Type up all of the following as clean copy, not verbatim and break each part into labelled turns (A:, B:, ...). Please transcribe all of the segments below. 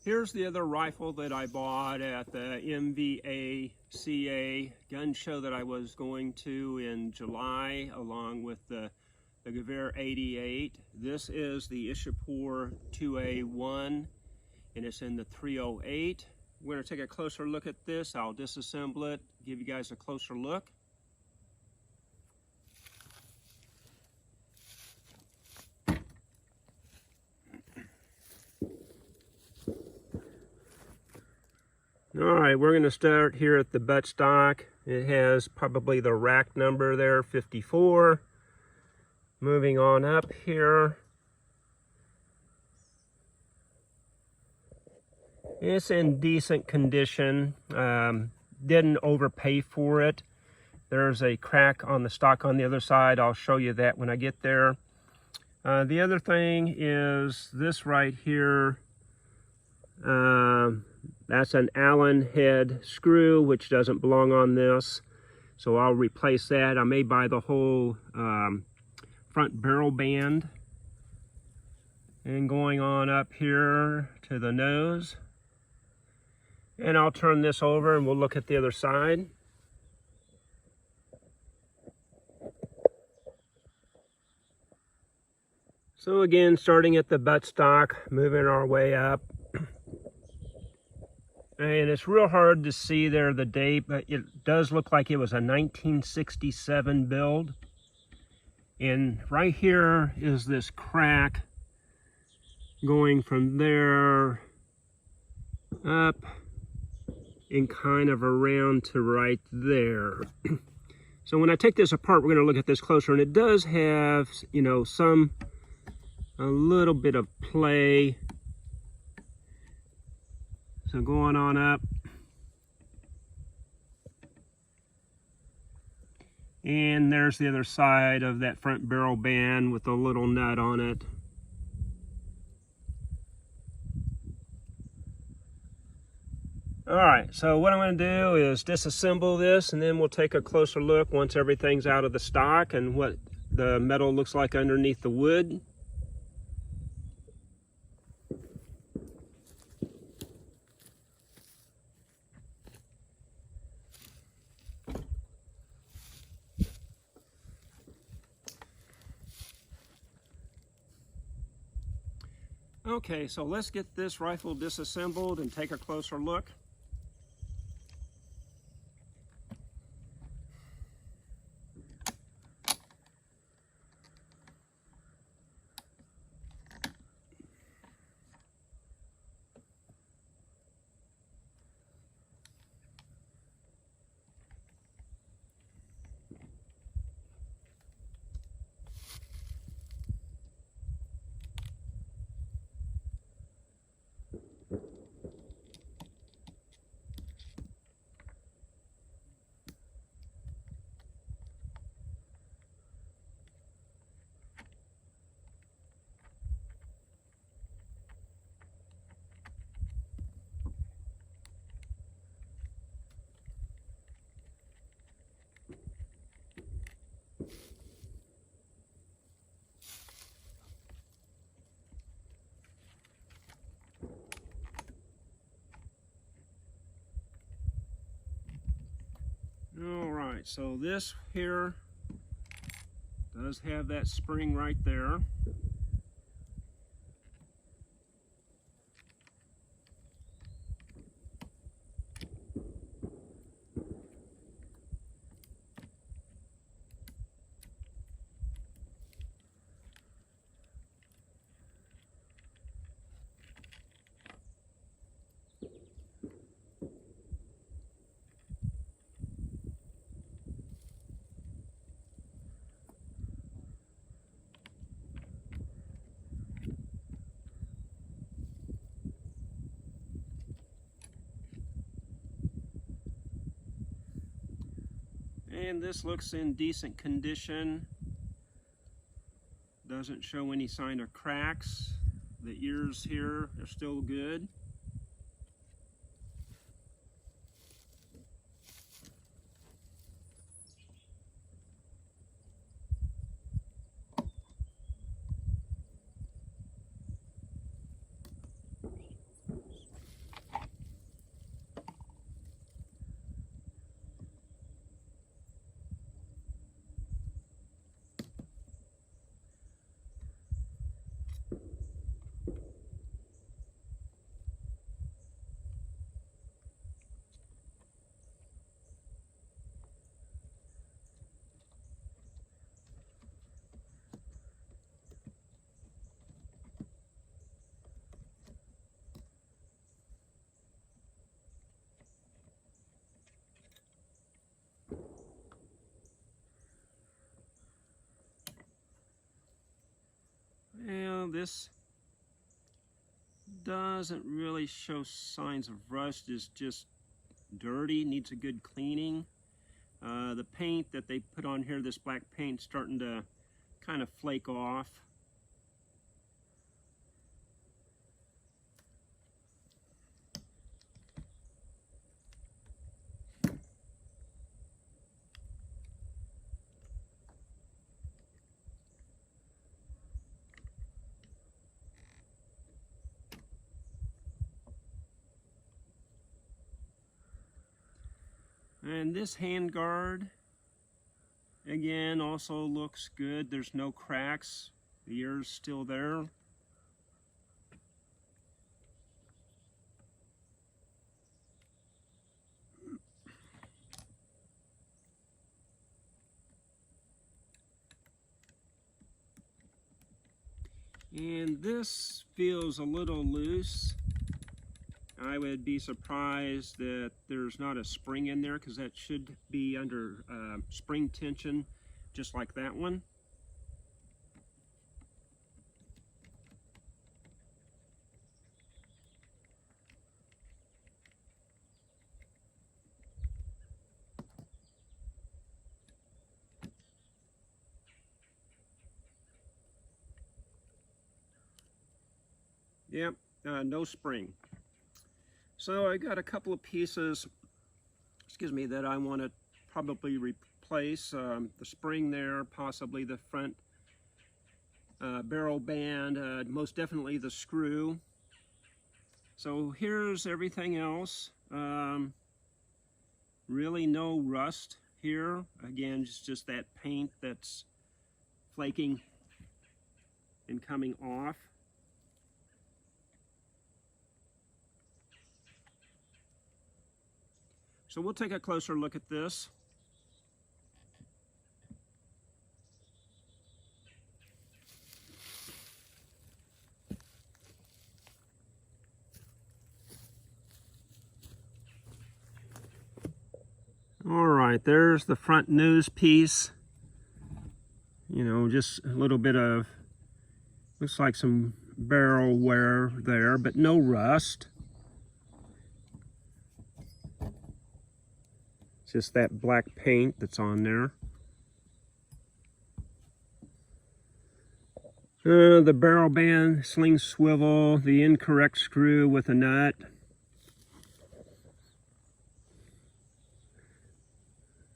A: Here's the other rifle that I bought at the MVACA Gun Show that I was going to in July, along with the Gewehr 88. This is the Ishapore 2A1, and it's in the 308. We're going to take a closer look at this. I'll disassemble it, give you guys a closer look. Alright, we're going to start here at the buttstock. It has probably the rack number there, 54. Moving on up here. It's in decent condition. Didn't overpay for it. There's a crack on the stock on the other side. I'll show you that when I get there. The other thing is this right here. That's an Allen head screw, which doesn't belong on this. So I'll replace that. I may buy the whole front barrel band. And going on up here to the nose. And I'll turn this over and we'll look at the other side. So again, starting at the buttstock, moving our way up. And it's real hard to see there the date, but it does look like it was a 1967 build. And right here is this crack going from there up and kind of around to right there. So when I take this apart, we're going to look at this closer, and it does have, you know, a little bit of play. So going on up, and there's the other side of that front barrel band with a little nut on it. Alright, so what I'm going to do is disassemble this, and then we'll take a closer look once everything's out of the stock and what the metal looks like underneath the wood. Okay, so let's get this rifle disassembled and take a closer look. Alright, so this here does have that spring right there. And this looks in decent condition. Doesn't show any sign of cracks. The ears here are still good. this doesn't really show signs of rust. It's just dirty, needs a good cleaning. The paint that they put on here, this black paint, starting to kind of flake off. And this handguard, again, also looks good. There's no cracks. The ear's still there. And this feels a little loose. I would be surprised that there's not a spring in there, because that should be under spring tension, just like that one. Yep, no spring. So I got a couple of pieces, excuse me, that I want to probably replace. The spring there, possibly the front barrel band, most definitely the screw. So here's everything else. Really no rust here. Again, it's just that paint that's flaking and coming off. So we'll take a closer look at this. All right, there's the front nose piece. You know, just a little bit of, looks like some barrel wear there, but no rust. Just that black paint that's on there. The barrel band, sling swivel, the incorrect screw with a nut.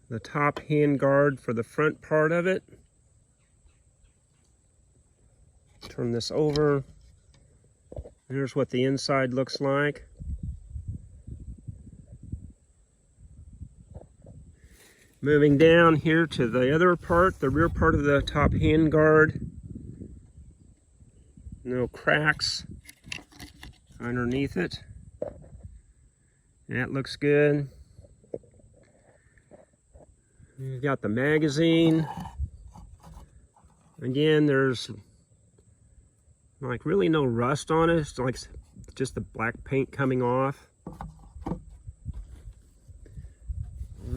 A: The top hand guard for the front part of it. Turn this over. Here's what the inside looks like. Moving down here to the other part, the rear part of the top hand guard. No cracks underneath it. That looks good. You've got the magazine. Again, there's like really no rust on it. It's like just the black paint coming off.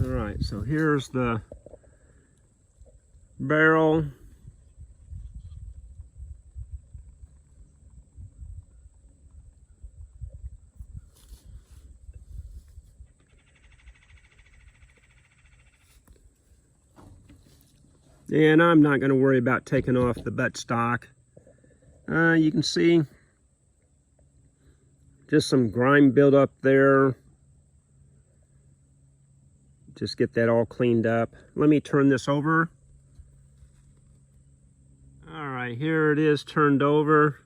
A: Alright, so here's the barrel. And I'm not going to worry about taking off the buttstock. You can see just some grime buildup there. Just get that all cleaned up. Let me turn this over. All right, here it is turned over.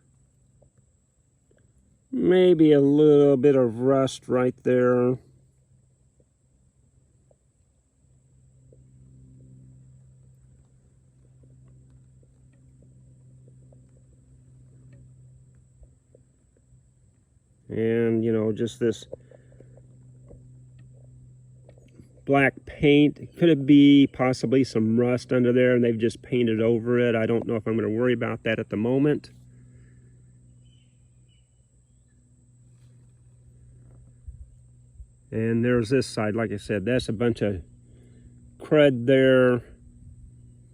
A: Maybe a little bit of rust right there. And, you know, just this black paint. Could it be possibly some rust under there and they've just painted over it? I don't know if I'm going to worry about that at the moment. And there's this side, like I said, that's a bunch of crud there.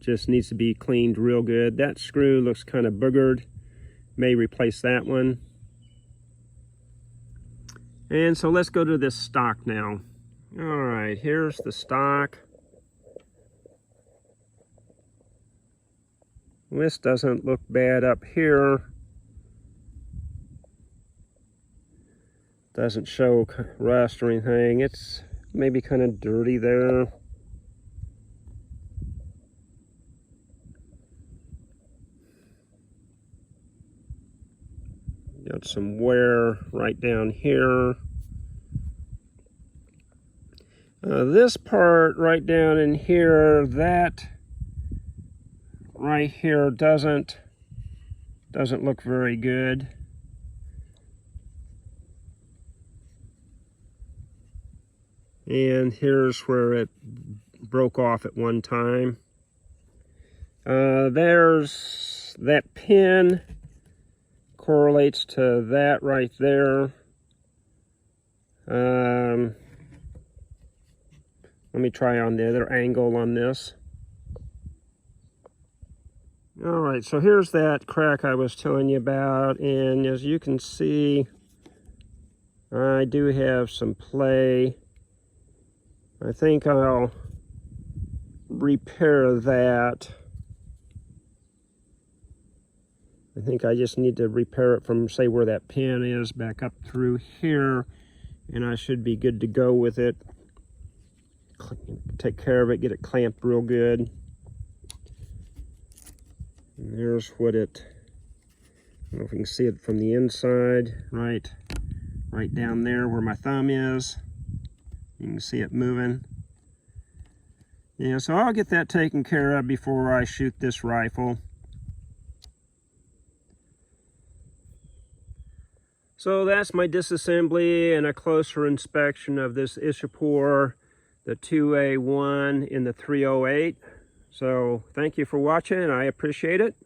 A: Just needs to be cleaned real good. That screw looks kind of boogered. may replace that one. And so let's go to this stock now. All right, here's the stock. This doesn't look bad up here. Doesn't show rust or anything. It's maybe kind of dirty there. Got some wear right down here. This part right down in here, that right here doesn't look very good. And here's where it broke off at one time. There's that pin, correlates to that right there. Let me try on the other angle on this. All right, so here's that crack I was telling you about, and as you can see, I do have some play. I think I'll repair that. I think I just need to repair it from, say, where that pin is back up through here, and I should be good to go with it. Take care of it, get it clamped real good. And there's what it, I don't know if you can see it from the inside, right down there where my thumb is. You can see it moving. Yeah, so I'll get that taken care of before I shoot this rifle. So that's my disassembly and a closer inspection of this Ishapore, the 2A1 in the 308. So thank you for watching, I appreciate it.